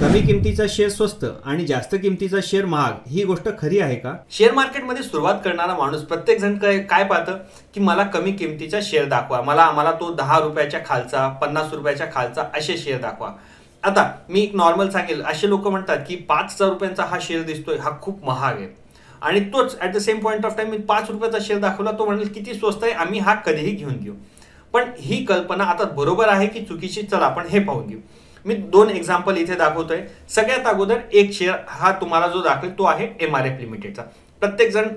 कमी किमतीचा शेअर स्वस्त आणि जास्त किमतीचा शेअर महाग ही गोष्ट खरी आहे का? शेअर मार्केटमध्ये सुरुवात करणारा माणूस प्रत्येक जण काय पाहतं की मला कमी किमतीचा शेअर दाखवा, मला तो 10 रुपयाच्या खालचा 50 रुपयाच्या खालचा असे शेअर दाखवा. आता मी एक नॉर्मल सांगेल, असे लोक म्हणतात की 5,000 रुपयांचा हा शेअर दिसतोय, हा खूप महाग आहे. आणि तोच at the same point of time मी 5 रुपयाचा शेअर दाखवला, तो म्हणेल किती स्वस्त आहे, आम्ही हा कधीही घेऊन घेऊ. पण ही कल्पना आता बरोबर आहे की चुकीची, चला आपण हे पाहून घेऊ. मी 2 एक्झाम्पल इथे दाखवतोय. सगळ्यात अगोदर एक शेअर हा तुम्हाला जो दाखवेल तो आहे MRF लिमिटेडचा. प्रत्येक जण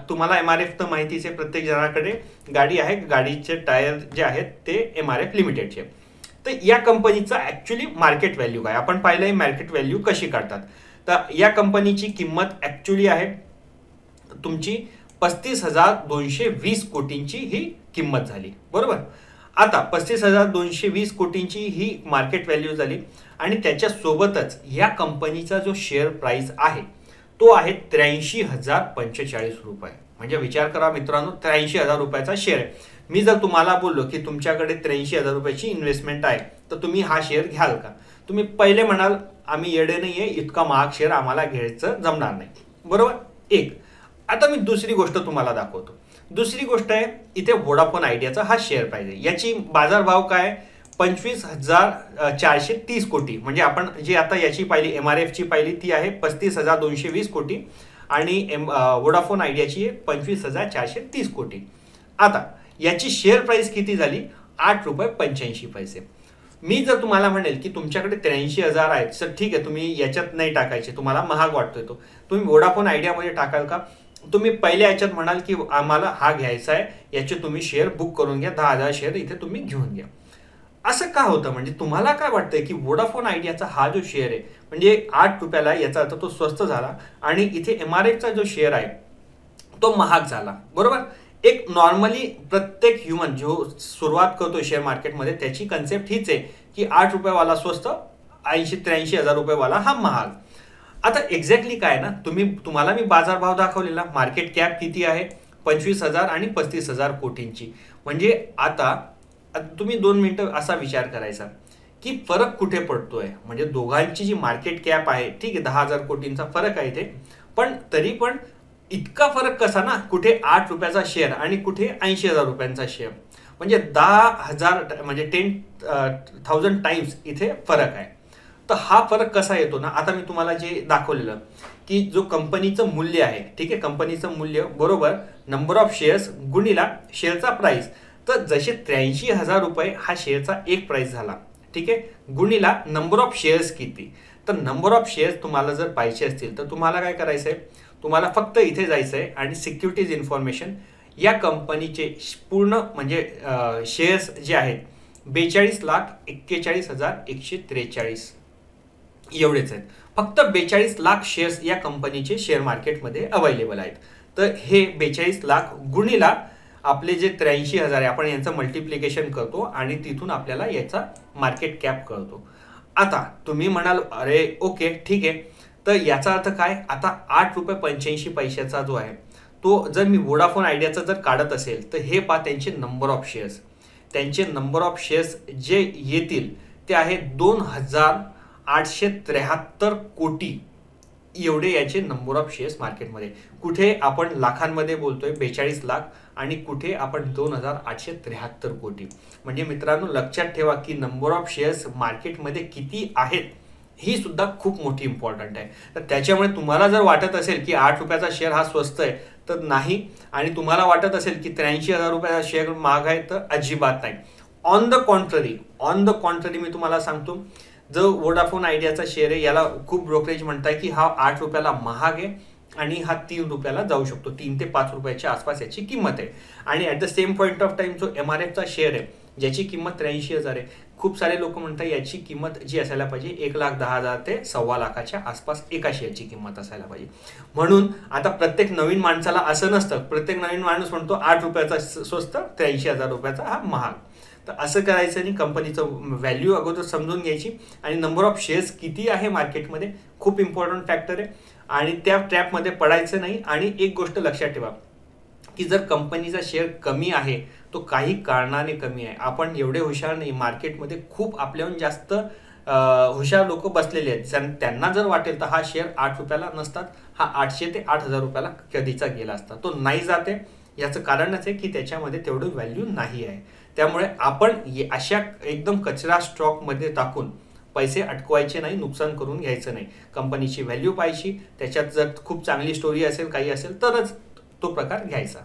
तुम्हाला MRF तर माहितीच आहे, प्रत्येक जणाकडे गाडी आहे, गाडीचे टायर जे आहेत ते MRF लिमिटेडचे. तर या कंपनीचा ॲक्च्युली मार्केट व्हॅल्यू काय, आपण पाहिलंय मार्केट व्हॅल्यू कशी काढतात. तर या कंपनीची किंमत ॲक्च्युली आहे तुमची 35,220 कोटींची ही किंमत झाली, बरोबर. आता 35,220 कोटींची ही मार्केट व्हॅल्यू झाली आणि त्याच्यासोबतच या कंपनीचा जो शेअर प्राइस आहे तो आहे 83,045 रुपये. म्हणजे विचार करा मित्रांनो, 83,000 रुपयाचा शेअर आहे. मी जर तुम्हाला बोललो की तुमच्याकडे 83,000 रुपयाची इन्व्हेस्टमेंट आहे तर तुम्ही हा शेअर घ्याल का? तुम्ही पहिले म्हणाल आम्ही येडे नाहीये, इतका महाग शेअर आम्हाला घ्यायचं जमणार नाही, बरोबर. एक. आता मी दुसरी गोष्ट तुम्हाला दाखवतो. दुसरी गोष्ट आहे इथे वोडाफोन आयडियाचा हा शेअर प्राइस आहे. याची बाजारभाव काय, 25,430 कोटी. म्हणजे आपण जी आता याची पाहिली MRF ची पाहिली ती आहे 35,220 कोटी आणि वोडाफोन आयडियाची आहे 25,430 कोटी. आता याची शेअर प्राइस किती झाली, 8 रुपये 85 पैसे. मी जर तुम्हाला म्हणेल की तुमच्याकडे 83,000 आहेत, तर ठीक आहे तुम्ही याच्यात नाही टाकायचे, तुम्हाला महाग वाटतोय तो, तुम्ही वोडाफोन आयडियामध्ये टाकाल का? तुम्ही पहिल्या याच्यात म्हणाल की आम्हाला हा घ्यायचा आहे, याचे तुम्ही शेअर बुक करून घ्या, 10,000 शेअर इथे तुम्ही घेऊन घ्या. असं का होतं, म्हणजे तुम्हाला काय वाटतंय की वोडाफोन आयडियाचा हा जो शेअर आहे म्हणजे 8 रुपयाला, याचा अर्थ तो स्वस्त झाला आणि इथे MRFचा जो शेअर आहे तो महाग झाला, बरोबर. एक नॉर्मली प्रत्येक ह्युमन जो सुरुवात करतो शेअर मार्केटमध्ये त्याची कन्सेप्ट हीच आहे की 8 रुपयावाला स्वस्त, 83,000 रुपयेवाला हा महाग. आता एक्झॅक्टली काय ना, तुम्हाला मी बाजारभाव दाखवलेला, मार्केट कॅप किती आहे 25,000 आणि 35,000 कोटींची. म्हणजे आता तुम्ही 2 मिनिटं असा विचार करायचा की फरक कुठे पडतोय. म्हणजे दोघांची जी मार्केट कॅप आहे ठीक आहे 10,000 कोटींचा फरक आहे इथे, पण तरी पण इतका फरक कसा ना, कुठे 8 रुपयाचा शेअर आणि कुठे 80,000 रुपयांचा शेअर. म्हणजे 10,000 म्हणजे 10,000 टाइम्स इथे फरक आहे. तर हा फरक कसा येतो ना, आता मी तुम्हाला जे दाखवलेलं की जो कंपनीचं मूल्य आहे ठीक आहे, कंपनीचं मूल्य बरोबर नंबर ऑफ शेअर्स गुणिला शेअरचा प्राइस. तर जसे 83,000 रुपये हा शेअरचा एक प्राइस झाला ठीक आहे, गुणिला नंबर ऑफ शेअर्स किती. तर नंबर ऑफ शेअर्स तुम्हाला जर पाहिजे असतील तर तुम्हाला काय करायचं आहे, तुम्हाला फक्त इथे जायचं आहे आणि सिक्युरिटीज इन्फॉर्मेशन या कंपनीचे पूर्ण म्हणजे शेअर्स जे आहेत 42,41,143 एवढेच आहेत. फक्त 42 लाख शेअर्स या कंपनीचे शेअर मार्केटमध्ये अवेलेबल आहेत. तर हे 42 लाख गुणिला आपले जे 83,000 आहे आपण यांचं मल्टिप्लिकेशन करतो आणि तिथून आपल्याला याचा मार्केट कॅप कळतो. आता तुम्ही म्हणाल अरे ओके ठीक आहे, तर याचा अर्थ काय, आता 8 रुपये 85 पैशाचा जो आहे तो जर मी वोडाफोन आयडियाचा जर काढत असेल तर हे पहा त्यांचे नंबर ऑफ शेअर्स, त्यांचे नंबर ऑफ शेअर्स जे येतील ते आहे 2,873 कोटी एवढे याचे नंबर ऑफ शेअर्स मार्केटमध्ये. कुठे आपण लाखांमध्ये बोलतोय 42 लाख आणि कुठे आपण 2,873 कोटी. म्हणजे मित्रांनो लक्षात ठेवा की नंबर ऑफ शेअर्स मार्केटमध्ये किती आहेत ही सुद्धा खूप मोठी इम्पॉर्टंट आहे. तर त्याच्यामुळे तुम्हाला जर वाटत असेल की 8 रुपयाचा शेअर हा स्वस्त आहे तर नाही, आणि तुम्हाला वाटत असेल की 83,000 रुपयाचा शेअर महाग आहे तर अजिबात नाही. ऑन द कॉन्ट्ररी मी तुम्हाला सांगतो, जो वोडाफोन आयडियाचा शेअर आहे याला खूप ब्रोकरेज म्हणताय की हा 8 रुपयाला महाग आहे आणि हा 3 रुपयाला जाऊ शकतो, 3 ते 5 रुपयाच्या आसपास याची किंमत आहे. आणि at the same point of time जो MRFचा शेअर आहे ज्याची किंमत 83,000 आहे, खूप सारे लोक म्हणतात याची किंमत जी असायला पाहिजे 1,10,000 ते 1,15,000च्या आसपास एका शेअरची किंमत असायला पाहिजे. म्हणून आता प्रत्येक नवीन माणसाला असं नसतं, प्रत्येक नवीन माणूस म्हणतो 8 रुपयाचा स्वस्त 83,000 रुपयाचा हा महाग. तर असं करायचं नाही, कंपनीचं व्हॅल्यू अगोदर समजून घ्यायची आणि नंबर ऑफ शेअर्स किती आहे मार्केटमध्ये खूप इम्पॉर्टंट फॅक्टर आहे आणि त्या ट्रॅपमध्ये पडायचं नाही. आणि एक गोष्ट लक्षात ठेवा की जर कंपनीचा शेअर कमी आहे तो काही कारणाने कमी आहे, आपण एवढे हुशार नाही, मार्केटमध्ये खूप आपल्याहून जास्त हुशार लोक बसलेले आहेत, त्यांना जर वाटेल तर हा शेअर 8 रुपयाला नसतात, हा 800 ते 8000 रुपयाला कधीचा गेला असता. तो नाही जाते याचं कारणच आहे की त्याच्यामध्ये तेवढं व्हॅल्यू नाही आहे. त्यामुळे आपण अशा एकदम कचरा स्टॉकमध्ये टाकून पैसे अटकवायचे नाही, नुकसान करून घ्यायचं नाही. कंपनीची व्हॅल्यू पाहायची, त्याच्यात जर खूप चांगली स्टोरी असेल, काही असेल तरच तो प्रकार घ्यायचा.